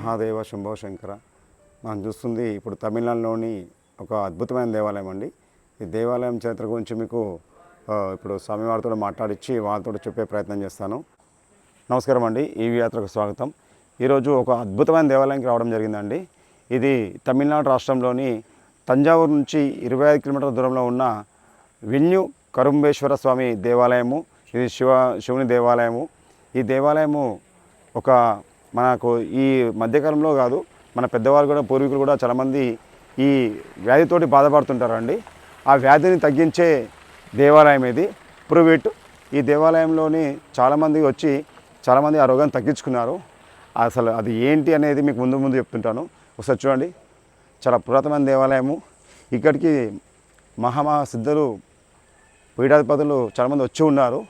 మహాదేవ శంభో శంకర. మనం చూస్తుంది ఇప్పుడు తమిళనాడులోని ఒక అద్భుతమైన దేవాలయం అండి. ఈ దేవాలయం చరిత్ర గురించి మీకు ఇప్పుడు స్వామివారితో మాట్లాడించి వాళ్ళతో చెప్పే ప్రయత్నం చేస్తాను. నమస్కారం అండి, ఈవీ యాత్రకు స్వాగతం. ఈరోజు ఒక అద్భుతమైన దేవాలయానికి రావడం జరిగిందండి. ఇది తమిళనాడు రాష్ట్రంలోని తంజావూరు నుంచి 25 కిలోమీటర్ల దూరంలో ఉన్న విన్యు కరుంబేశ్వర స్వామి దేవాలయము. ఇది శివుని దేవాలయము. ఈ దేవాలయము ఒక మనకు ఈ మధ్యకాలంలో కాదు, మన పెద్దవాళ్ళు కూడా పూర్వీకులు కూడా చాలామంది ఈ వ్యాధితోటి బాధపడుతుంటారండి. ఆ వ్యాధిని తగ్గించే దేవాలయం ఇది. ప్రువిట్. ఈ దేవాలయంలోని చాలామంది వచ్చి చాలామంది ఆ రోగాన్ని తగ్గించుకున్నారు. అసలు అది ఏంటి అనేది మీకు ముందు చెప్తుంటాను. ఒకసారి చూడండి, చాలా పురాతనమైన దేవాలయము. ఇక్కడికి సిద్ధులు పీఠాధిపతులు చాలామంది వచ్చి ఉన్నారు.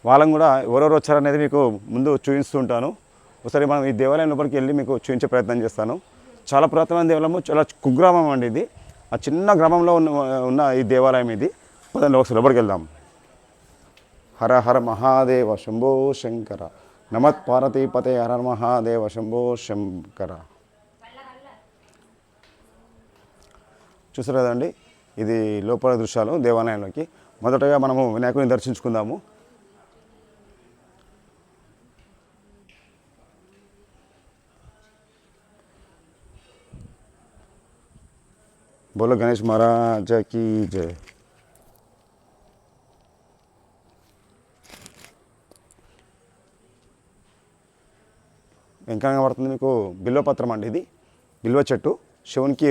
వాళ్ళని కూడా ఎవరెవరు వచ్చారనేది మీకు ముందు చూపిస్తుంటాను. ఒకసారి మనం ఈ దేవాలయం లోపలికి వెళ్ళి మీకు చూపించే ప్రయత్నం చేస్తాను. చాలా పురాతనమైన దేవాలయము, చాలా కుగ్రామం అండి ఇది. ఆ చిన్న గ్రామంలో ఉన్న ఈ దేవాలయం ఇది. పదండి ఒకసారి లోపలికి వెళ్దాం. హర హర మహాదేవ శంభో శంకర. నమత్ పార్వతీపతే హర మహాదేవ శంభో శంకర. చూసారు కదండి, ఇది లోపల దృశ్యాలు దేవాలయంలోకి. మొదటగా మనము వినాయకుడిని దర్శించుకుందాము. బోలో గణేష్ మహారాజ్ కీ జై. ఇంకా పడుతుంది మీకు బిల్వపత్రం అండి. ఇది బిల్వ చెట్టు. శివునికి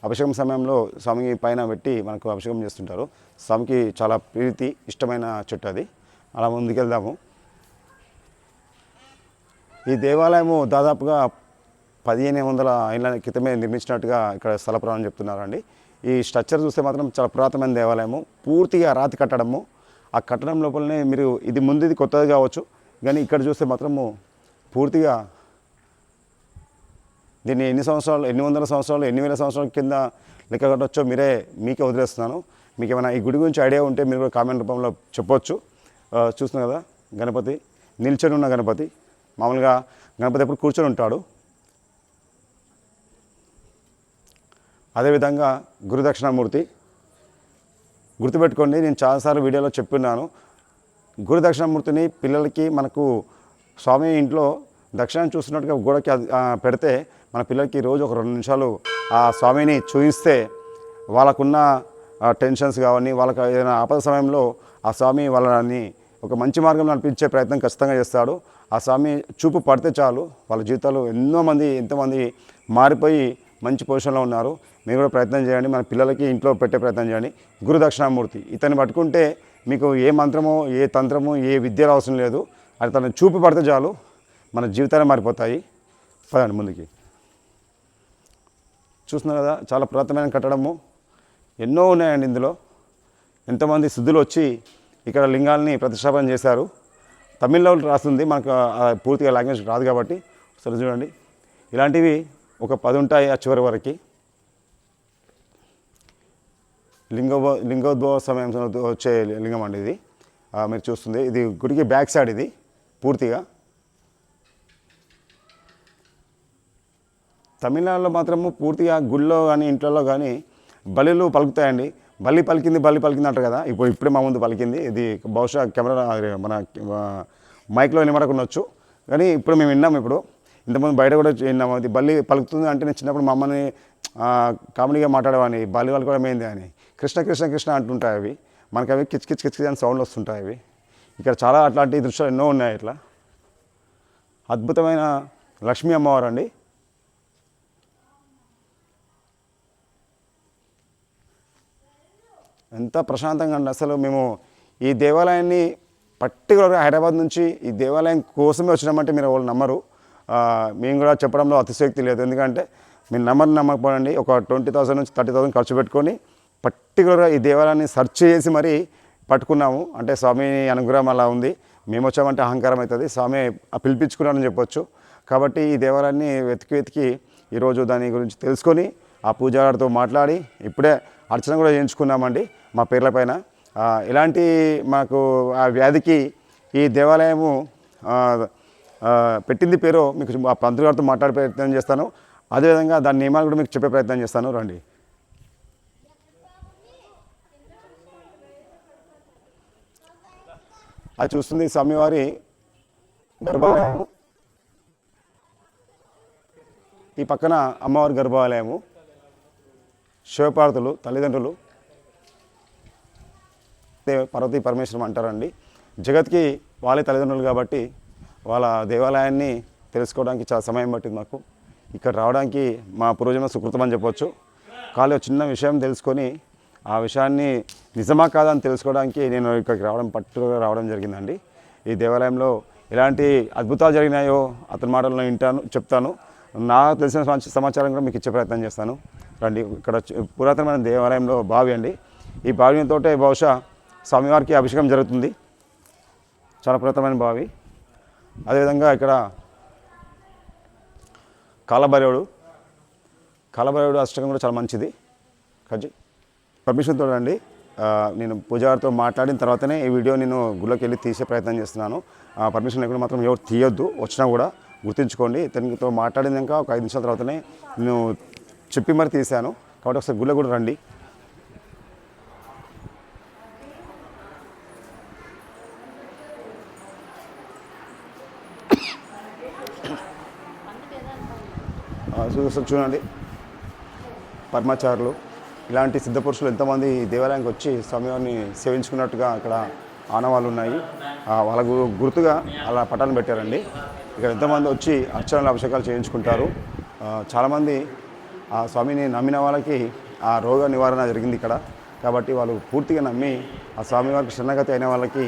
అభిషేకం సమయంలో స్వామికి పైన పెట్టి మనకు అభిషేకం చేస్తుంటారు. స్వామికి చాలా ప్రీతి ఇష్టమైన చెట్టు అది. అలా ముందుకెళ్దాము. ఈ దేవాలయము దాదాపుగా 1500 ఏళ్ళ క్రితమే నిర్మించినట్టుగా ఇక్కడ స్థల పురాణం చెప్తున్నారండి. ఈ స్ట్రక్చర్ చూస్తే మాత్రం చాలా పురాతనమైన దేవాలయము. పూర్తిగా రాతి కట్టడము. ఆ కట్టడం లోపలనే మీరు ఇది కొత్తది కావచ్చు, కానీ ఇక్కడ చూస్తే మాత్రము పూర్తిగా దీన్ని ఎన్ని వందల సంవత్సరాలు, ఎన్ని వేల సంవత్సరాల కింద లెక్క కట్టవచ్చో మీకే వదిలేస్తున్నాను. మీకు ఏమైనా ఈ గుడి గురించి ఐడియా ఉంటే మీరు కూడా కామెంట్ రూపంలో చెప్పొచ్చు. చూస్తున్నాం కదా, గణపతి నిల్చొని ఉన్న గణపతి. మామూలుగా గణపతి ఎప్పుడు కూర్చొని ఉంటాడు. అదేవిధంగా గురుదక్షిణామూర్తి. గుర్తుపెట్టుకోండి, నేను చాలాసార్లు వీడియోలో చెప్పున్నాను. గురుదక్షిణామూర్తిని పిల్లలకి మనకు స్వామి ఇంట్లో దక్షిణాన్ని చూస్తున్నట్టుగా గోడకి పెడితే మన పిల్లలకి రోజు ఒక 2 నిమిషాలు ఆ స్వామిని చూపిస్తే వాళ్ళకున్న టెన్షన్స్ కావని, వాళ్ళకి ఏదైనా ఆపద సమయంలో ఆ స్వామి వాళ్ళని ఒక మంచి మార్గంలో నడిపించే ప్రయత్నం ఖచ్చితంగా చేస్తాడు. ఆ స్వామి చూపు పడితే చాలు, వాళ్ళ జీవితాలు ఎంతోమంది మారిపోయి మంచి పొజిషన్లో ఉన్నారు. మీరు కూడా ప్రయత్నం చేయండి, మన పిల్లలకి ఇంట్లో పెట్టే ప్రయత్నం చేయండి. గురు దక్షిణామూర్తి. ఇతన్ని పట్టుకుంటే మీకు ఏ మంత్రమో, ఏ తంత్రమో, ఏ విద్యలో అవసరం లేదు. అది తను చూపు పడితే చాలు, మన జీవితాలే మారిపోతాయి. పదండి ముందుకి. చూస్తున్నారు కదా, చాలా పురాతనమైన కట్టడము. ఎన్నో ఉన్నాయండి ఇందులో. ఎంతోమంది సిద్ధులు వచ్చి ఇక్కడ లింగాల్ని ప్రతిష్టాపన చేశారు. తమిళ్లో రాస్తుంది, మనకు పూర్తిగా లాంగ్వేజ్ రాదు కాబట్టి. సరే చూడండి, ఇలాంటివి ఒక 10 ఉంటాయి ఆ చివరి వరకు. లింగోద్భవ సమయం వచ్చే లింగం అండి ఇది. మీరు చూస్తుంది ఇది గుడికి బ్యాక్ సైడ్. ఇది పూర్తిగా తమిళనాడులో మాత్రము పూర్తిగా గుళ్ళో కానీ ఇంట్లో కానీ బలిలు పలుకుతాయండి. బలి పలికింది అంటారు కదా. ఇప్పుడే మా ముందు పలికింది. ఇది బహుశా కెమెరా మన మైక్లో వినబడకుండొచ్చు, కానీ ఇప్పుడు మేము విన్నాము. ఇప్పుడు ఇంతకుముందు బయట కూడా విన్నాము. అది బల్లి పలుకుతుంది అంటే నేను చిన్నప్పుడు మా అమ్మని కామెడీగా మాట్లాడేవాడిని, బల్లి వాళ్ళు కూడా మేంది అని. కృష్ణ కృష్ణ కృష్ణ అంటుంటాయి అవి. మనకి అవి కిచ్ కిచ్ కిచ్ అని సౌండ్లు వస్తుంటాయి అవి. ఇక్కడ చాలా అట్లాంటి దృశ్యాలు ఎన్నో ఉన్నాయి. ఇట్లా అద్భుతమైన లక్ష్మీ అమ్మవారు అండి. ఎంత ప్రశాంతంగా అండి. అసలు మేము ఈ దేవాలయాన్ని పర్టికులర్గా హైదరాబాద్ నుంచి ఈ దేవాలయం కోసమే వచ్చినామంటే మీరు వాళ్ళు నమ్మరు. మేము కూడా చెప్పడంలో అతిశయోక్తి లేదు. ఎందుకంటే మీరు నమ్మకపోండి, ఒక 20,000 నుంచి 30,000 ఖర్చు పెట్టుకొని పర్టికులర్గా ఈ దేవాలయాన్ని సెర్చ్ చేసి మరీ పట్టుకున్నాము. అంటే స్వామి అనుగ్రహం అలా ఉంది. మేము వచ్చామంటే అహంకారం అవుతుంది, స్వామి పిలిపించుకున్నానని చెప్పొచ్చు. కాబట్టి ఈ దేవాలయాన్ని వెతికి ఈరోజు దాని గురించి తెలుసుకొని ఆ పూజారితో మాట్లాడి ఇప్పుడే అర్చన కూడా చేయించుకున్నామండి మా పేర్ల పైన. ఇలాంటి మాకు ఆ వ్యాధికి ఈ దేవాలయము పెట్టింది పేరు మీకు ఆ పంతులు గారితో మాట్లాడే ప్రయత్నం చేస్తాను. అదేవిధంగా దాని నియమాలు కూడా మీకు చెప్పే ప్రయత్నం చేస్తాను. రండి. అది చూస్తుంది స్వామివారి గర్భాలయము, ఈ పక్కన అమ్మవారి గర్భాలయము, శివపార్వతులు తల్లిదండ్రులు పార్వతీ పరమేశ్వరం అంటారండి. జగత్కి వాళ్ళే తల్లిదండ్రులు కాబట్టి వాళ్ళ దేవాలయాన్ని తెలుసుకోవడానికి చాలా సమయం పట్టింది మాకు. ఇక్కడ రావడానికి మా పూర్వజన్మ సుకృతం అని చెప్పొచ్చు. కానీ చిన్న విషయం తెలుసుకొని ఆ విషయాన్ని నిజమా కాదా అని తెలుసుకోవడానికి నేను ఇక్కడికి పట్టుగా రావడం జరిగిందండి. ఈ దేవాలయంలో ఎలాంటి అద్భుతాలు జరిగినాయో అతని మాటల్లో చెప్తాను. నాకు తెలిసిన సమాచారం కూడా మీకు ఇచ్చే ప్రయత్నం చేస్తాను. రండి. ఇక్కడ పురాతనమైన దేవాలయంలో బావి అండి. ఈ బావితో బహుశా స్వామివారికి అభిషేకం జరుగుతుంది. చాలా పురాతనమైన బావి. అదేవిధంగా ఇక్కడ కాలభైరవుడు అష్టకం కూడా చాలా మంచిది. కజ్జి పర్మిషన్తో అండి నేను పూజారితో మాట్లాడిన తర్వాతనే ఈ వీడియో నేను గుళ్ళకి వెళ్ళి తీసే ప్రయత్నం చేస్తున్నాను. పర్మిషన్ లేకుండా మాత్రం ఎవరు తీయొద్దు. వచ్చినా కూడా గుర్తుంచుకోండి. తనతో మాట్లాడినాక ఒక 5 నిమిషాల తర్వాతనే నేను చెప్పి మరి తీశాను. కాబట్టి ఒకసారి గుళ్ళ కూడా రండి. చూడండి, పరమాచారులు ఇలాంటి సిద్ధపురుషులు ఎంతోమంది దేవాలయానికి వచ్చి స్వామివారిని సేవించుకున్నట్టుగా అక్కడ ఆనవాళ్ళు ఉన్నాయి. వాళ్ళకు గుర్తుగా అలా పటాలను పెట్టారండి. ఇక్కడ ఎంతోమంది వచ్చి అర్చనలు అభిషేకాలు చేయించుకుంటారు. చాలామంది ఆ స్వామిని నమ్మిన వాళ్ళకి ఆ రోగ నివారణ జరిగింది ఇక్కడ. కాబట్టి వాళ్ళు పూర్తిగా నమ్మి ఆ స్వామివారికి శరణాగతి అయిన వాళ్ళకి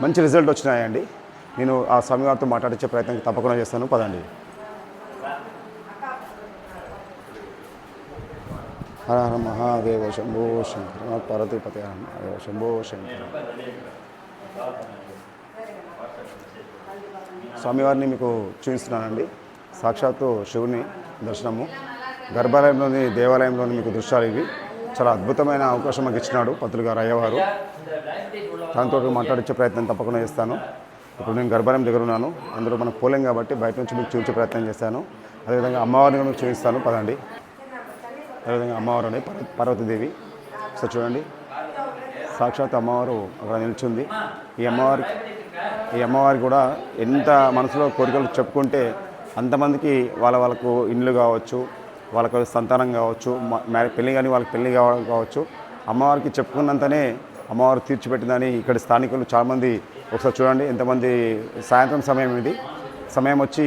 మంచి రిజల్ట్ వచ్చినాయండి. నేను ఆ స్వామివారితో మాట్లాడించే ప్రయత్నం తప్పకుండా చేస్తాను. పదండి. హర హర మహాదేవ శంభో శంకర పార్వతీపతి హర మహాదేవ శంభో శంకర. స్వామివారిని మీకు చూపిస్తున్నానండి. సాక్షాత్తు శివుని దర్శనము గర్భాలయంలోని దేవాలయంలోని మీకు దృశ్యాలు ఇవి. చాలా అద్భుతమైన అవకాశం మాకు ఇచ్చినాడు పంతులు గారు అయ్యవారు. దాంతో మాట్లాడించే ప్రయత్నం తప్పకుండా చేస్తాను. ఇప్పుడు నేను గర్భాలయం దగ్గర ఉన్నాను. అందరూ మనకు పోలేం కాబట్టి బయట నుంచి మీకు చూపించే ప్రయత్నం చేస్తాను. అదేవిధంగా అమ్మవారిని మీకు చూపిస్తాను. పదండి. అదేవిధంగా అమ్మవారు అని పార్వతీదేవి. సో చూడండి, సాక్షాత్ అమ్మవారు అక్కడ నిల్చుంది. ఈ అమ్మవారి కూడా ఎంత మనసులో కోరికలు చెప్పుకుంటే అంతమందికి వాళ్ళకు ఇండ్లు కావచ్చు, వాళ్ళకు సంతానం కావచ్చు, పెళ్ళి కానీ వాళ్ళకి పెళ్ళి కావచ్చు, అమ్మవారికి చెప్పుకున్నంతనే అమ్మవారు తీర్చిపెట్టిందని ఇక్కడ స్థానికులు చాలామంది. ఒకసారి చూడండి ఎంతమంది. సాయంత్రం సమయం ఇది. సమయం వచ్చి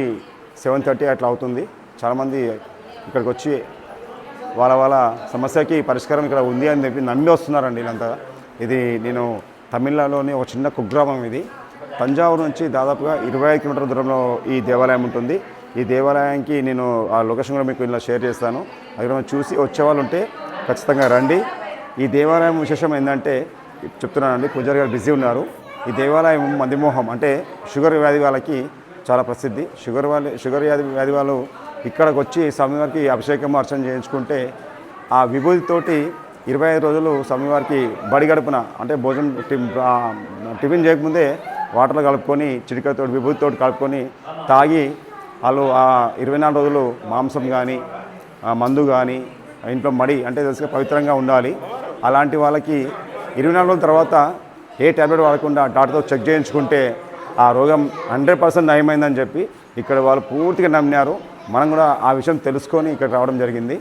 7:30 అట్లా అవుతుంది. చాలామంది ఇక్కడికి వచ్చి వాళ్ళ సమస్యకి పరిష్కారం ఇక్కడ ఉంది అని చెప్పి నమ్మి వస్తున్నారండి వీళ్ళంతా. ఇది నేను తమిళనాడులోని ఒక చిన్న కుగ్రామం ఇది. తంజావూరు నుంచి దాదాపుగా 25 కిలోమీటర్ల దూరంలో ఈ దేవాలయం ఉంటుంది. ఈ దేవాలయానికి నేను ఆ లొకేషన్ కూడా మీకు ఇలా షేర్ చేస్తాను. అక్కడ చూసి వచ్చేవాళ్ళు ఉంటే ఖచ్చితంగా రండి. ఈ దేవాలయం విశేషం ఏంటంటే చెప్తున్నానండి, పూజారి గారు బిజీ ఉన్నారు. ఈ దేవాలయం మదిమోహం అంటే షుగర్ వ్యాధి వాళ్ళకి చాలా ప్రసిద్ధి. షుగర్ వ్యాధి వాళ్ళు ఇక్కడికి వచ్చి స్వామివారికి అభిషేకం అర్చన చేయించుకుంటే ఆ విభూతితోటి 25 రోజులు స్వామివారికి బడి గడుపున అంటే భోజనం టిఫిన్ చేయకముందే వాటర్లో కలుపుకొని చిటికతో విభూతితో కలుపుకొని తాగి వాళ్ళు ఆ 24 రోజులు మాంసం కానీ మందు కానీ ఇంట్లో మడి అంటే తెలుసుగా పవిత్రంగా ఉండాలి. అలాంటి వాళ్ళకి 24 రోజుల తర్వాత ఏ ట్యాబ్లెట్ వాడకుండా డాక్టర్తో చెక్ చేయించుకుంటే ఆ రోగం 100% నయమైందని చెప్పి ఇక్కడ వాళ్ళు పూర్తిగా నమ్మినారు. మనం కూడా ఆ విషయం తెలుసుకొని ఇక్కడ రావడం జరిగింది.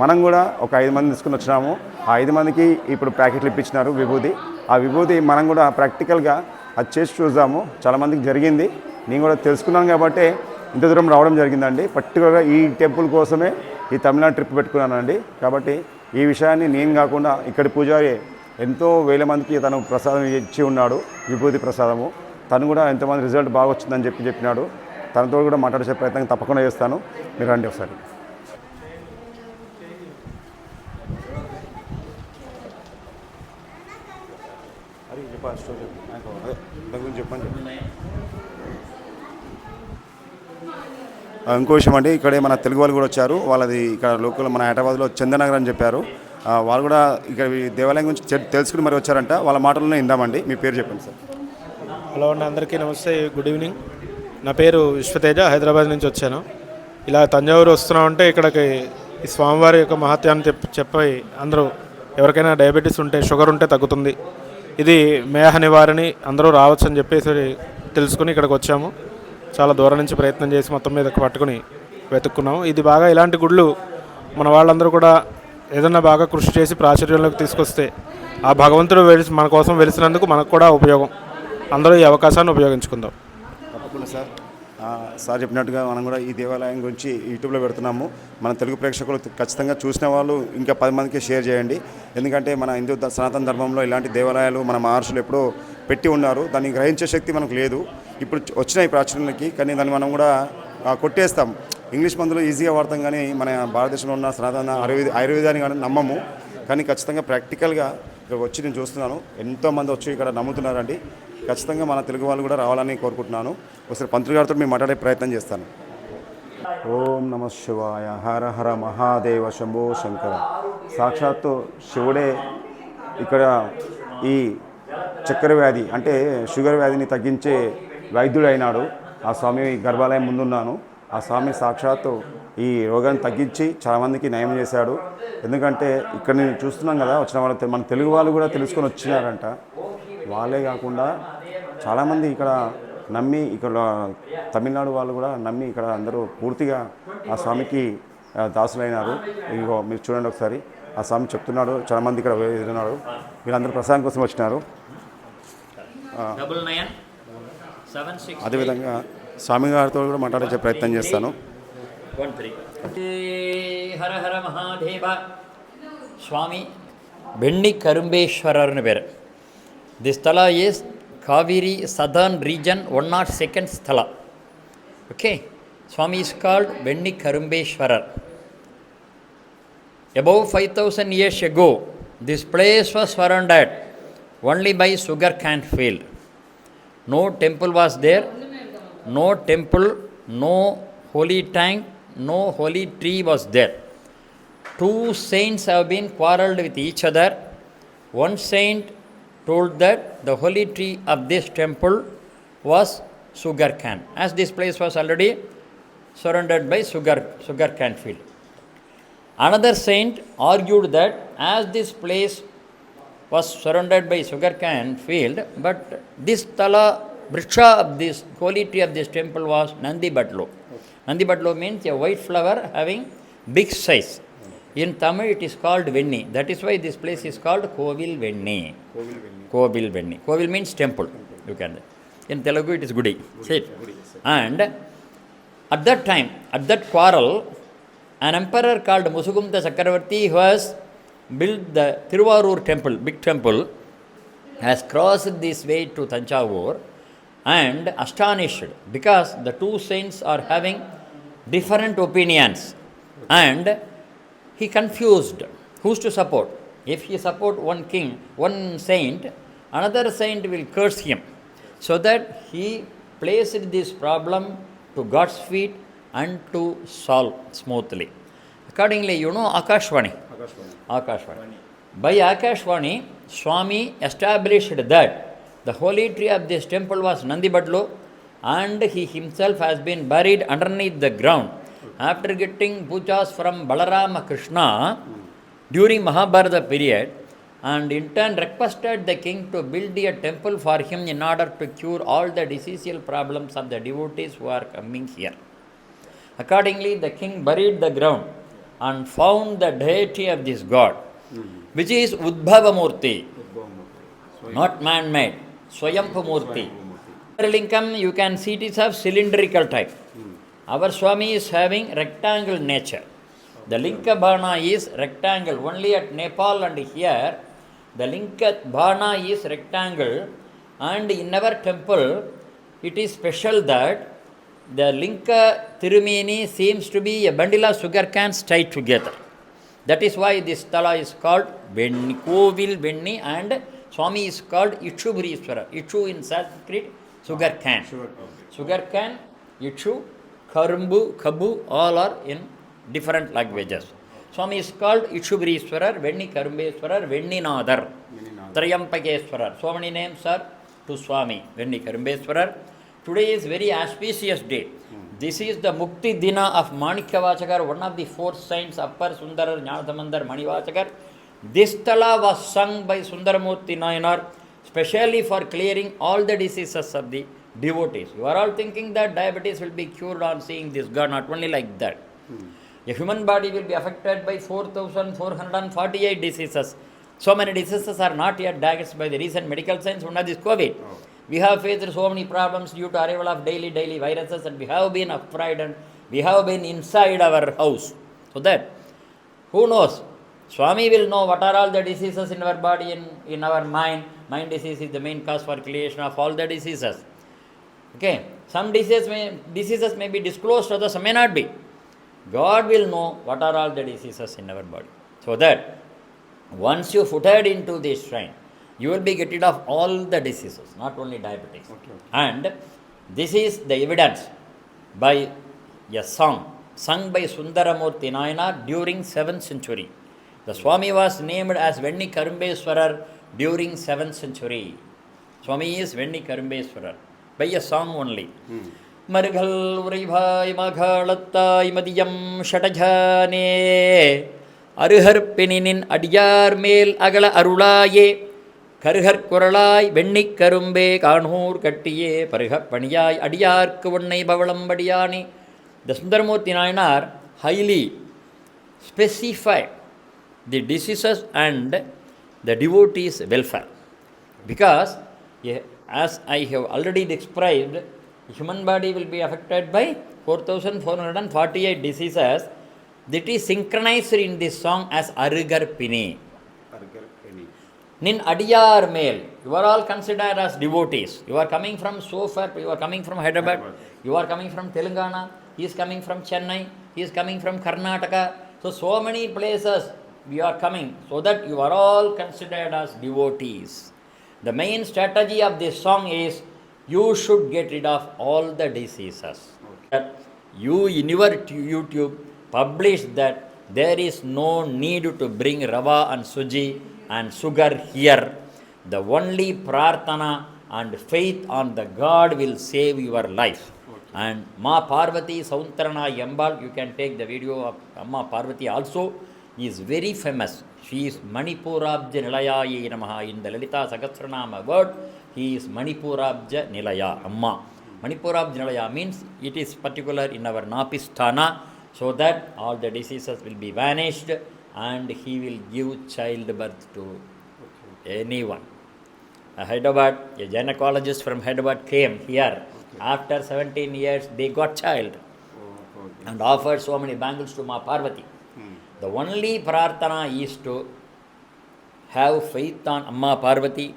మనం కూడా ఒక 5 మంది తీసుకుని వచ్చినాము. ఆ 5 మందికి ఇప్పుడు ప్యాకెట్లు ఇప్పించినారు విభూతి. ఆ విభూతి మనం కూడా ప్రాక్టికల్గా అది చేసి చూద్దాము. చాలామందికి జరిగింది. నేను కూడా తెలుసుకున్నాను కాబట్టి ఇంత దూరం రావడం జరిగిందండి. పర్టికులర్గా ఈ టెంపుల్ కోసమే ఈ తమిళనాడు ట్రిప్ పెట్టుకున్నానండి. కాబట్టి ఈ విషయాన్ని నేను కాకుండా ఇక్కడి పూజారి ఎంతో వేల మందికి తను ప్రసాదం ఇచ్చి ఉన్నాడు, విభూతి ప్రసాదము. తను కూడా ఎంతమంది రిజల్ట్ బాగా వచ్చిందని చెప్పినాడు. తనతో కూడా మాట్లాడే ప్రయత్నం తప్పకుండా చేస్తాను. మీరు రండి ఒకసారి. చెప్పండి. ఇంకో విషయం అండి, ఇక్కడే మన తెలుగు వాళ్ళు కూడా వచ్చారు. వాళ్ళది ఇక్కడ లోకల్ మన హైదరాబాద్లో చందనగర్ అని చెప్పారు. వాళ్ళు కూడా ఇక్కడ దేవాలయం గురించి తెలుసుకుని మరి వచ్చారంట. వాళ్ళ మాటల్లోనే ఇందామండి. మీ పేరు చెప్పండి సార్. హలో అండి, అందరికీ నమస్తే, గుడ్ ఈవినింగ్. నా పేరు విశ్వతేజ, హైదరాబాద్ నుంచి వచ్చాను. ఇలా తంజావూరు వస్తున్నామంటే ఇక్కడికి ఈ స్వామివారి యొక్క మహత్యాన్ని చెప్పి అందరూ ఎవరికైనా డయాబెటీస్ ఉంటే, షుగర్ ఉంటే తగ్గుతుంది, ఇది మేహ నివారణి, అందరూ రావచ్చు అని చెప్పేసి తెలుసుకుని ఇక్కడికి వచ్చాము. చాలా దూరం నుంచి ప్రయత్నం చేసి మొత్తం మీద పట్టుకుని వెతుక్కున్నాము. ఇది బాగా ఇలాంటి గుళ్ళు మన వాళ్ళందరూ కూడా ఏదన్నా బాగా కృషి చేసి ప్రాచుర్యంలోకి తీసుకొస్తే ఆ భగవంతుడు మన కోసం వెలిసినందుకు మనకు కూడా ఉపయోగం. అందరూ ఈ అవకాశాన్ని ఉపయోగించుకుందాం. తప్పకుండా సార్. సార్ చెప్పినట్టుగా మనం కూడా ఈ దేవాలయం గురించి యూట్యూబ్లో పెడుతున్నాము. మన తెలుగు ప్రేక్షకులు ఖచ్చితంగా చూసిన వాళ్ళు ఇంకా 10 మందికి షేర్ చేయండి. ఎందుకంటే మన హిందూ సనాతన ధర్మంలో ఇలాంటి దేవాలయాలు మన మహర్షులు ఎప్పుడో పెట్టి ఉన్నారు. దాన్ని గ్రహించే శక్తి మనకు లేదు. ఇప్పుడు వచ్చినాయి ప్రాచుర్యానికి, కానీ దాన్ని మనం కూడా కొట్టేస్తాం. ఇంగ్లీష్ మందులు ఈజీగా వాడతాం, కానీ మన భారతదేశంలో ఉన్న సనాతన ఆయుర్వేదాన్ని కానీ నమ్మము. కానీ ఖచ్చితంగా ప్రాక్టికల్గా ఇక్కడ వచ్చి నేను చూస్తున్నాను, ఎంతోమంది వచ్చి ఇక్కడ నమ్ముతున్నారండి. ఖచ్చితంగా మన తెలుగు వాళ్ళు కూడా రావాలని కోరుకుంటున్నాను. ఒకసారి పంతులు గారితో మేము మాట్లాడే ప్రయత్నం చేస్తాను. ఓం నమ శివాయ. హర హర మహాదేవ శంభో శంకర. సాక్షాత్తు శివుడే ఇక్కడ ఈ చక్కెర వ్యాధి అంటే షుగర్ వ్యాధిని తగ్గించే వైద్యుడు అయినాడు. ఆ స్వామి గర్భాలయం ముందున్నాను. ఆ స్వామి సాక్షాత్తు ఈ రోగాన్ని తగ్గించి చాలామందికి నయం చేశాడు. ఎందుకంటే ఇక్కడ నేను చూస్తున్నాం కదా, వచ్చిన వాళ్ళు మన తెలుగు వాళ్ళు కూడా తెలుసుకొని వచ్చినారంట. వాళ్ళే కాకుండా చాలామంది ఇక్కడ నమ్మి, ఇక్కడ తమిళనాడు వాళ్ళు కూడా నమ్మి ఇక్కడ అందరూ పూర్తిగా ఆ స్వామికి దాసులైనారు. ఇగో మీరు చూడండి ఒకసారి, ఆ స్వామి చెప్తున్నాడు. చాలామంది ఇక్కడ ఎదురున్నారు. వీళ్ళందరూ ప్రసాదం కోసం వచ్చినారు. అదేవిధంగా స్వామి గారితో కూడా మాట్లాడే ప్రయత్నం చేస్తాను. హర హర మహాదేవ. స్వామి వెండి కరుంబేశ్వరర్ని పేరు. ది స్థల is Kaveri southern reason 102nd స్థల. ఓకే, స్వామి ఈస్ కాల్డ్ వెండి కరుంబేశ్వరర్. Above 5,000 years ago, this place was surrounded only by sugar cane field. No temple was there, no temple, no holy tank, no holy tree was there. Two saints have been quarreled with each other. One saint told that the holy tree of this temple was sugar cane, as this place was already surrounded by sugar cane field. Another saint argued that as this place was surrounded by sugar cane field, but this tala vriksha of this holy tree of this temple was Nandi Badlo. Nandi Badlo means a white flower having big size. In Tamil it is called Venni. That is why this place is called Kovil Venni. Kovil Venni. Kovil means temple. You can. In Telugu it is Gudi. See it. And at that time, at that quarrel, an emperor called Musugumta Chakravarti, who has built the Thiruvarur temple, big temple, has crossed this way to Thanjavur and astonished because the two saints are having different opinions, and he confused who's to support. If he support one king, one saint, another saint will curse him. So that he placed this problem to God's feet and to solve smoothly. Accordingly, you know Akashvani. By Akashvani, Swami established that the holy tree of this temple was Nandi Badlo, and he himself has been buried underneath the ground after getting pujas from Balarama Krishna during Mahabharata period, and in turn requested the king to build a temple for him in order to cure all the diseasal problems of the devotees who are coming here. Accordingly, the king buried the ground and found the deity of this god, which is Udbhava Murti, not man-made, Swayambhu Murti. Lingam, you can see it is of cylindrical type. Our Swami is having rectangle nature. The Linka Bhana is rectangle. Only at Nepal and here, the Linka Bhana is rectangle, and in our temple, it is special that the Linka Tirumeni seems to be a bundle of sugar cans tied together. That is why this thala is called Venni, Kovil Venni, and Swami is called Ichubhreeswara. Ichu in Sanskrit, sugar can. Sugar can, Ichu, Karumbu, Kabu, all are in different languages. Swami is called Ichubhreeswarar, Venni Karumbeswarar, Venni Nadar, Trayampakeswarar. So many names are to Swami. Venni Karumbeswarar, today is very auspicious day. This is the Mukti Dina of Manikyavachakar, one of the four saints, Appar Sundarar, Jnanadhamandar, Manivachakar. This tala was sung by Sundaramurti Nayanar, specially for clearing all the diseases of the devotees. You are all thinking that diabetes will be cured on seeing this God, not only like that. A human body will be affected by 4,448 diseases. So many diseases are not yet diagnosed by the recent medical science. One of this COVID. We have faced so many problems due to arrival of daily viruses, and we have been afraid and we have been inside our house. So that, who knows? Swami will know what are all the diseases in our body and in our mind. Mind disease is the main cause for creation of all the diseases. Okay, some diseases may be disclosed, others may not be. God will know what are all the diseases in our body. So that once you footed into this shrine, you will be get rid of all the diseases, not only diabetes. Okay. And this is the evidence by a song sung by Sundaramurti Nayanar during 7th century. The Swami was named as Venni Karumbeswarar during 7th century. Swami is Venni Karumbeswarar by a song only. Margal Urivai Maghalattai Madiyam Shatajane Aruhar Peninin Adiyar Mel Agala Arulaye Karuhar Kuralai Venni Karumbe Kanhur Kattiye Parihap Paniyai Adiyar Kuvannai Bavalam Badiyani. The Sundaramurti Nayanar highly specified the diseases and the devotees' welfare. Because, as I have already described, the human body will be affected by 4,448 diseases. That is synchronized in this song as Arugar Pini. Nin Adiyar Male. You are all considered as devotees. You are coming from so far, you are coming from Hyderabad, you are coming from Telangana, he is coming from Chennai, he is coming from Karnataka. So many places we are coming, so that you are all considered as devotees. The main strategy of this song is you should get rid of all the diseases. You in your YouTube publish that there is no need to bring rava and suji and sugar here. The only prarthana and faith on the God will save your life. And Ma Parvati Sauntarana Yambal, you can take the video of Amma Parvati also, is very famous. She is Manipurabja Nilayaye Namaha. In the Lalita Sahasranama word, he is Manipurabja Nilaya, Amma. Manipurabja Nilaya means it is particular in our Napisthana, so that all the diseases will be vanished and he will give childbirth to anyone. A gynecologist from Hyderabad came here. After 17 years, they got child and offered so many bangles to Ma Parvati. The only prarthana is to have faith on Amma Parvati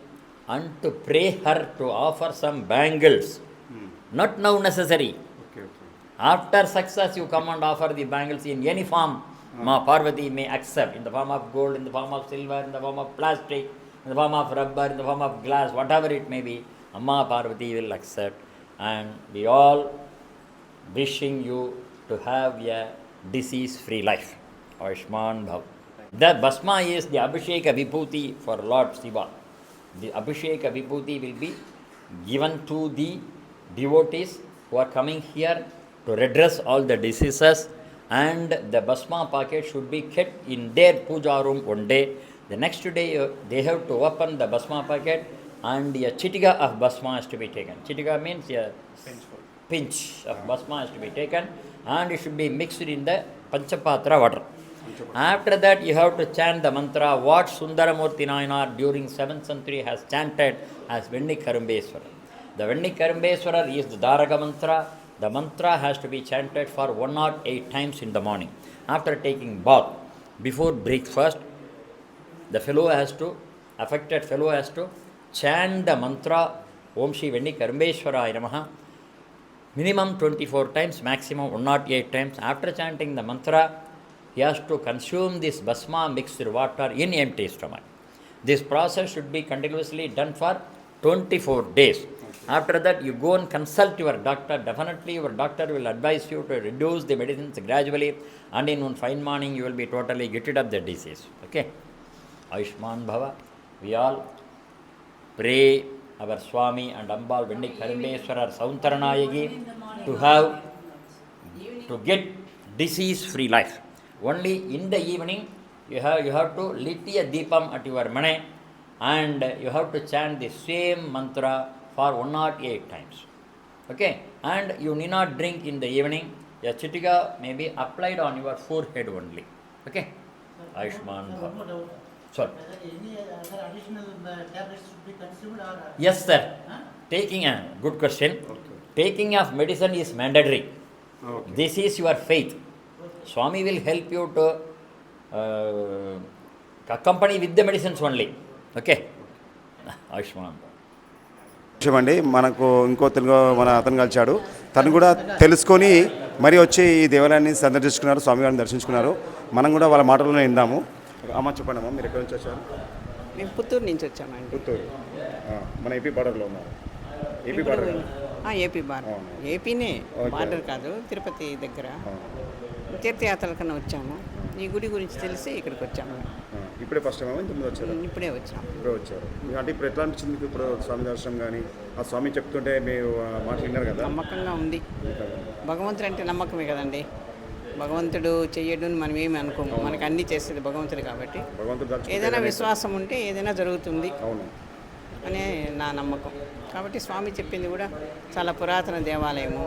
and to pray her to offer some bangles. Not now necessary. After success, you come and offer the bangles in any form. Ma Parvati may accept, in the form of gold, in the form of silver, in the form of plastic, in the form of rubber, in the form of glass, whatever it may be, Amma Parvati will accept. And we all wishing you to have a disease-free life. Ayushman Bhav. The Bhasma is the Abhisheka Vibhuti for Lord Shiva. The Abhisheka Vibhuti will be given to the devotees who are coming here to redress all the diseases, and the Bhasma packet should be kept in their puja room one day. The next day they have to open the Bhasma packet and a chitika of Bhasma has to be taken. Chitika means a pinch of Bhasma has to be taken and it should be mixed in the Panchapatra water. After that you have to chant the mantra what Sundaramurti Nayanar during 7th century has chanted as Venni Karumbeswarar. The Venni Karumbeswarar is the Dharaka mantra. The mantra has to be chanted for 108 times in the morning. After taking bath, before breakfast, the affected fellow has to chant the mantra Om Shri Venni Karumbeswaraya Namaha minimum 24 times, maximum 108 times. After chanting the mantra, he has to consume this Bhasma mixed water in empty stomach. This process should be continuously done for 24 days. After that, you go and consult your doctor. Definitely, your doctor will advise you to reduce the medicines gradually, and in one fine morning, you will be totally get rid of the disease. Okay? Ayushman Bhava. We all pray our Swami and Ambal Vendi Karambeswarar Sauntaranayagi to get disease-free life. Only in the evening you have to lit a deepam at your mane and you have to chant the same mantra for 108 times. Okay, and you need not drink in the evening. A chitika may be applied on your forehead only. Okay, Ayushman Bhava. Sorry. Any other additional tablets should be consumed or? Yes, sir. Taking a good question. Taking of medicine is mandatory. Okay. This is your faith. Swami will help you to accompany with the medicines only. Okay. Ayushman. అండి మనకు ఇంకో తెలుగు మన అతను కలిశాడు. తను కూడా తెలుసుకొని మరి వచ్చి ఈ దేవాలయాన్ని సందర్శించుకున్నారు, స్వామివారిని దర్శించుకున్నారు. మనం కూడా వాళ్ళ మాటల్లోనే విందాము. అమ్మ చెప్పండి అమ్మ, మీరు ఎక్కడి నుంచి వచ్చారు? మేము పుత్తూరు నుంచి వచ్చామండి. పుత్తూరు. మన ఏపీ బార్డర్లో ఉన్నారు. AP border. AP border. ఏపీనే, బార్డర్ కాదు, తిరుపతి దగ్గర తీర్థయాత్రల కన్నా వచ్చాము. ఈ గుడి గురించి తెలిసి ఇక్కడికి వచ్చాము. ఇప్పుడే ఫస్ట్ టైం ఇంతకుముందు వచ్చారు? ఇప్పుడే వచ్చాము. ఇప్పుడే వచ్చారు. అంటే ఇప్పుడు ఎట్లా అనిపించింది మీకు ఇప్పుడు స్వామి దర్శనం కానీ ఆ స్వామి చెప్తుంటే మీరు మాట విన్నారు కదా? నమ్మకంగా ఉంది. భగవంతుడు అంటే నమ్మకమే కదండి. భగవంతుడు చెయ్యడు అని మనం ఏమి అనుకోము. మనకు అన్నీ చేసేది భగవంతుడు కాబట్టి ఏదైనా విశ్వాసం ఉంటే ఏదైనా జరుగుతుంది అనే నా నమ్మకం. కాబట్టి స్వామి చెప్పింది కూడా చాలా పురాతన దేవాలయము.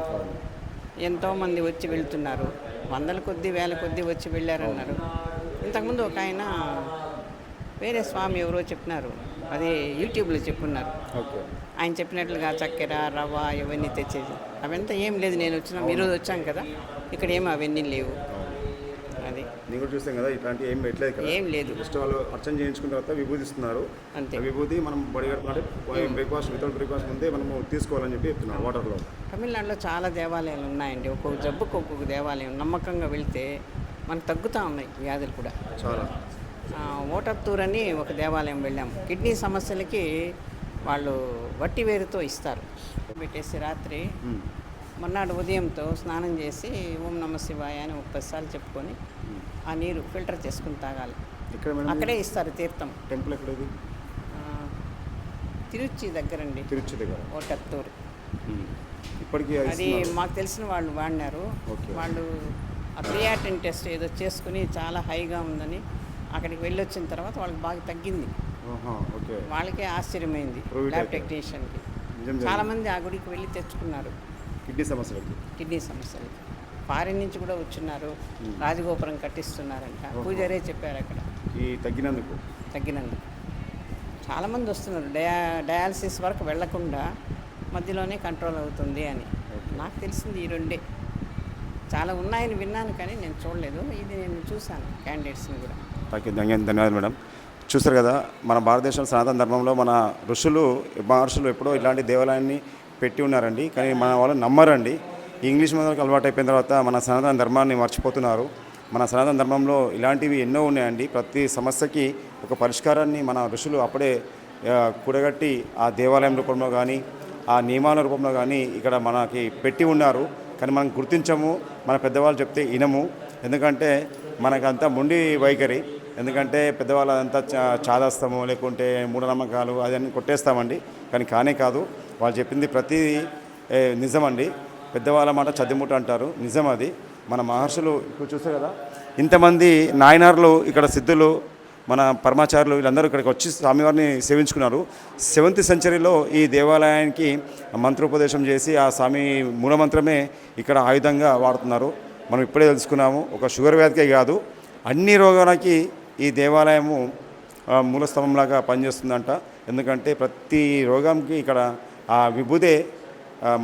ఎంతోమంది వచ్చి వెళ్తున్నారు, వందల కొద్దీ వేల కొద్దీ వచ్చి వెళ్ళారన్నారు. ఇంతకుముందు ఒక ఆయన వేరే స్వామి ఎవరో చెప్పినారు, అది యూట్యూబ్లో చెప్పున్నారు. ఆయన చెప్పినట్లుగా చక్కెర రవ్వ ఇవన్నీ తెచ్చేది అవంతా ఏం లేదు. నేను వచ్చిన ఈరోజు వచ్చాం కదా, ఇక్కడ ఏమి అవన్నీ లేవు. అది నేను కూడా చూస్తాం కదా, ఇట్లాంటి ఏం పెట్టలేదు కదా, ఏం లేదు. జస్ట్ వాళ్ళు అర్చన చేయించుకున్న తర్వాత విభూతి ఇస్తున్నారు. అంతే. విభూతి మనం బడి కట్టుకుంటే బ్రేక్ఫాస్ట్ వితౌట్ బ్రేక్ఫాస్ట్ ముందే మనము తీసుకోవాలని చెప్పి చెప్తున్నారు వాటర్లో. తమిళనాడులో చాలా దేవాలయాలు ఉన్నాయండి. ఒక్కొక్క జబ్బుకు ఒక్కొక్క దేవాలయం. నమ్మకంగా వెళ్తే మనకు తగ్గుతూ ఉన్నాయి వ్యాధులు కూడా చాలా. ఓటత్తూరు అని ఒక దేవాలయం వెళ్ళాము. కిడ్నీ సమస్యలకి వాళ్ళు వట్టి వేరుతో ఇస్తారు. పెట్టేసి రాత్రి మొన్నాడు ఉదయంతో స్నానం చేసి ఓం నమ శివాయ అని 30 సార్లు చెప్పుకొని ఆ నీరు ఫిల్టర్ చేసుకుని తాగాలి. అక్కడే ఇస్తారు తీర్థం. టెంపుల్ ఎక్కడది? తిరుచి దగ్గరండి. తిరుచి దగ్గర ఓటత్తూరు. ఇప్పటికీ అది మాకు తెలిసిన వాళ్ళు వాడినారు. వాళ్ళు ఆ క్రియాటిన్ టెస్ట్ ఏదో చేసుకుని చాలా హైగా ఉందని అక్కడికి వెళ్ళొచ్చిన తర్వాత వాళ్ళకి బాగా తగ్గింది. వాళ్ళకే ఆశ్చర్యమైంది ల్యాబ్ టెక్నీషియన్కి. చాలామంది ఆ గుడికి వెళ్ళి తెచ్చుకున్నారు కిడ్నీ సమస్యలకి. ఫారిన్ నుంచి కూడా వచ్చున్నారు. రాజగోపురం కట్టిస్తున్నారంట. పూజారే చెప్పారు అక్కడ ఈ తగ్గినందుకు చాలామంది వస్తున్నారు. డయాలసిస్ వరకు వెళ్లకుండా మధ్యలోనే కంట్రోల్ అవుతుంది అని. నాకు తెలిసింది ఈ రెండే. చాలా ఉన్నాయని విన్నాను కానీ నేను చూడలేదు. ఇది నేను చూశాను క్యాండిడేట్స్ని కూడా. ధన్యవాదాలు మేడం. చూస్తారు కదా, మన భారతదేశం సనాతన ధర్మంలో మన మహర్షులు ఎప్పుడో ఇలాంటి దేవాలయాన్ని పెట్టి ఉన్నారండి. కానీ మన వాళ్ళు నమ్మరండి. ఇంగ్లీష్ మీదకి అలవాటు అయిపోయిన తర్వాత మన సనాతన ధర్మాన్ని మర్చిపోతున్నారు. మన సనాతన ధర్మంలో ఇలాంటివి ఎన్నో ఉన్నాయండి. ప్రతి సమస్యకి ఒక పరిష్కారాన్ని మన ఋషులు అప్పుడే కూడగట్టి ఆ దేవాలయం రూపంలో కానీ ఆ నియమాల రూపంలో కానీ ఇక్కడ మనకి పెట్టి ఉన్నారు. కానీ మనం గుర్తించము, మన పెద్దవాళ్ళు చెప్తే వినము. ఎందుకంటే మనకంతా మొండి వైఖరి. ఎందుకంటే పెద్దవాళ్ళు అదంతా చాదాస్తాము, లేకుంటే మూఢనమ్మకాలు అదన్నీ కొట్టేస్తామండి. కానీ కానే కాదు, వాళ్ళు చెప్పింది ప్రతి నిజమండి. పెద్దవాళ్ళ మాట చదిముట అంటారు, నిజం అది. మన మహర్షులు ఇప్పుడు చూస్తారు కదా, ఇంతమంది నాయనార్లు ఇక్కడ సిద్ధులు మన పరమాచార్యులు వీళ్ళందరూ ఇక్కడికి వచ్చి స్వామివారిని సేవించుకున్నారు. 7th సెంచరీలో ఈ దేవాలయానికి మంత్రోపదేశం చేసి ఆ స్వామి మూలమంత్రమే ఇక్కడ ఆయుధంగా వాడుతున్నారు. మనం ఇప్పుడే తెలుసుకున్నాము. ఒక షుగర్ వ్యాధికే కాదు, అన్ని రోగాలకి ఈ దేవాలయము మూలస్తంభంలాగా పనిచేస్తుందంట. ఎందుకంటే ప్రతి రోగానికి ఇక్కడ ఆ విభూదే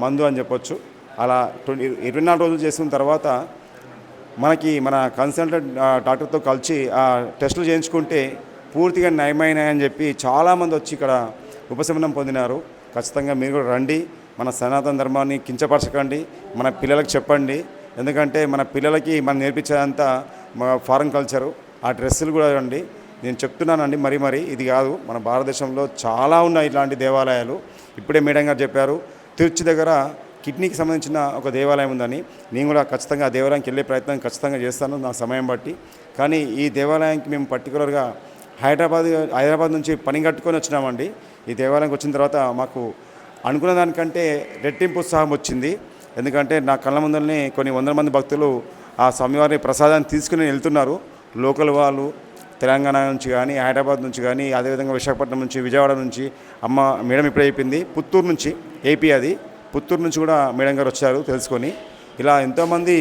మందు అని చెప్పొచ్చు. అలా 24 రోజులు చేసిన తర్వాత మనకి మన కన్సల్టెంట్ డాక్టర్తో కలిసి ఆ టెస్టులు చేయించుకుంటే పూర్తిగా నయమైనాయని చెప్పి చాలామంది వచ్చి ఇక్కడ ఉపశమనం పొందినారు. ఖచ్చితంగా మీరు కూడా రండి. మన సనాతన ధర్మాన్ని కించపరచకండి, మన పిల్లలకు చెప్పండి. ఎందుకంటే మన పిల్లలకి మనం నేర్పించేదంతా ఫారెన్ కల్చరు. ఆ డ్రెస్సులు కూడా రండి. నేను చెప్తున్నానండి, మరీ ఇది కాదు, మన భారతదేశంలో చాలా ఉన్నాయి ఇట్లాంటి దేవాలయాలు. ఇప్పుడే మేడం గారు చెప్పారు, తిరుచి దగ్గర కిడ్నీకి సంబంధించిన ఒక దేవాలయం ఉందని. నేను కూడా ఖచ్చితంగా ఆ దేవాలయానికి వెళ్ళే ప్రయత్నం ఖచ్చితంగా చేస్తాను నా సమయం బట్టి. కానీ ఈ దేవాలయానికి మేము పర్టికులర్గా హైదరాబాద్ నుంచి పని కట్టుకొని వచ్చినామండి. ఈ దేవాలయంకి వచ్చిన తర్వాత మాకు అనుకున్న దానికంటే రెట్టింపు ఉత్సాహం వచ్చింది. ఎందుకంటే నా కళ్ళ ముందరనే కొన్ని వందల మంది భక్తులు ఆ స్వామివారి ప్రసాదాన్ని తీసుకుని వెళ్తున్నారు. లోకల్ వాళ్ళు తెలంగాణ నుంచి కానీ, హైదరాబాద్ నుంచి కానీ, అదేవిధంగా విశాఖపట్నం నుంచి, విజయవాడ నుంచి, అమ్మ మేడం ఇప్పుడే అయిపోయింది, పుత్తూరు నుంచి, ఏపీ అది, పుత్తూరు నుంచి కూడా మేడం గారు వచ్చారు తెలుసుకొని. ఇలా ఎంతోమంది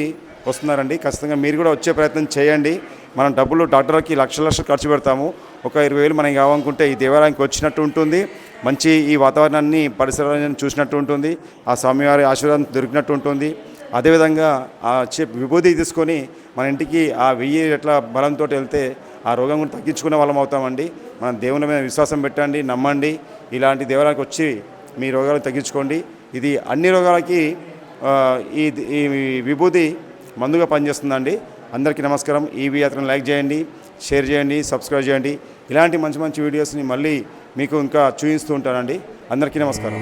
వస్తున్నారండి. ఖచ్చితంగా మీరు కూడా వచ్చే ప్రయత్నం చేయండి. మనం డబ్బులు డాక్టర్కి లక్షలు ఖర్చు పెడతాము. ఒక 20,000 మనకి కావాలనుకుంటే ఈ దేవాలయానికి వచ్చినట్టు ఉంటుంది. మంచి ఈ వాతావరణాన్ని, పరిసరాలను చూసినట్టు ఉంటుంది. ఆ స్వామివారి ఆశీర్వాదం దొరికినట్టు ఉంటుంది. అదేవిధంగా ఆ విభూతి తీసుకొని మన ఇంటికి ఆ 1000 రెట్ల బలంతో వెళ్తే ఆ రోగం కూడా తగ్గించుకునే వాళ్ళం అవుతామండి. మన దేవుని మీద విశ్వాసం పెట్టండి, నమ్మండి. ఇలాంటి దేవాలయానికి వచ్చి మీ రోగాలు తగ్గించుకోండి. ఇది అన్ని రోగాలకి ఈ విభూతి మందుగా పనిచేస్తుందండి. అందరికీ నమస్కారం. ఈవీ యాత్రను లైక్ చేయండి, షేర్ చేయండి, సబ్స్క్రైబ్ చేయండి. ఇలాంటి మంచి మంచి వీడియోస్ని మళ్ళీ మీకు ఇంకా చూపిస్తూ ఉంటానండి. అందరికీ నమస్కారం.